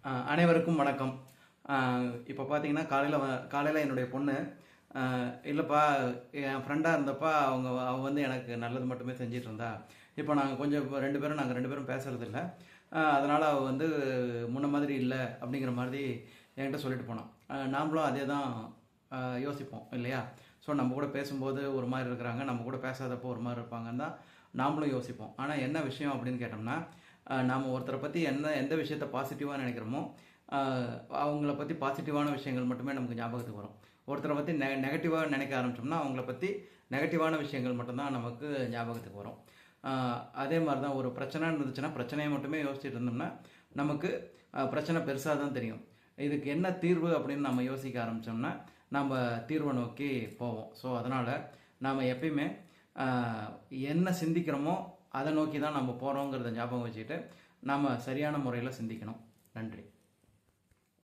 அனைவருக்கும் வணக்கம். இப்போ பார்த்தீங்கன்னா காலையில் என்னுடைய பொண்ணு இல்லைப்பா, என் ஃப்ரெண்டாக இருந்தப்பா அவ வந்து எனக்கு நல்லது மட்டுமே செஞ்சிட்டு இருந்தா. இப்போ நாங்கள் கொஞ்சம் நாங்கள் ரெண்டு பேரும் பேசுறதில்ல. அதனால் அவள் வந்து முன்ன மாதிரி இல்லை அப்படிங்கிற மாதிரி என்கிட்ட சொல்லிட்டு போனான். நாமளும் அதே தான் யோசிப்போம் இல்லையா? ஸோ நம்ம கூட பேசும்போது ஒரு மாதிரி இருக்கிறாங்க, நம்ம கூட பேசாதப்போ ஒரு மாதிரி இருப்பாங்கன்னு தான் நாமளும் யோசிப்போம். ஆனால் என்ன விஷயம் அப்படின்னு கேட்டோம்னா, நாம் ஒருத்தரை பற்றி எந்த விஷயத்தை பாசிட்டிவாக நினைக்கிறோமோ அவங்கள பற்றி பாசிட்டிவான விஷயங்கள் மட்டுமே நமக்கு ஞாபகத்துக்கு வரும். ஒருத்தரை பற்றி நெகட்டிவாக நினைக்க ஆரம்பிச்சோம்னா அவங்கள பற்றி நெகட்டிவான விஷயங்கள் மட்டும்தான் நமக்கு ஞாபகத்துக்கு வரும். அதே மாதிரி தான் ஒரு பிரச்சனை இருந்துச்சுன்னா பிரச்சனையை மட்டுமே யோசிச்சுட்டு இருந்தோம்னா நமக்கு பிரச்சனை பெருசாக தான் தெரியும். இதுக்கு என்ன தீர்வு அப்படின்னு நம்ம யோசிக்க ஆரம்பித்தோம்னா நம்ம தீர்வை நோக்கி போவோம். ஸோ அதனால் நாம் எப்பயுமே என்ன சிந்திக்கிறோமோ அதை நோக்கி தான் நம்ம போகிறோங்கிறத ஞாபகம் வச்சுக்கிட்டு நாம் சரியான முறையில் சிந்திக்கணும். நன்றி.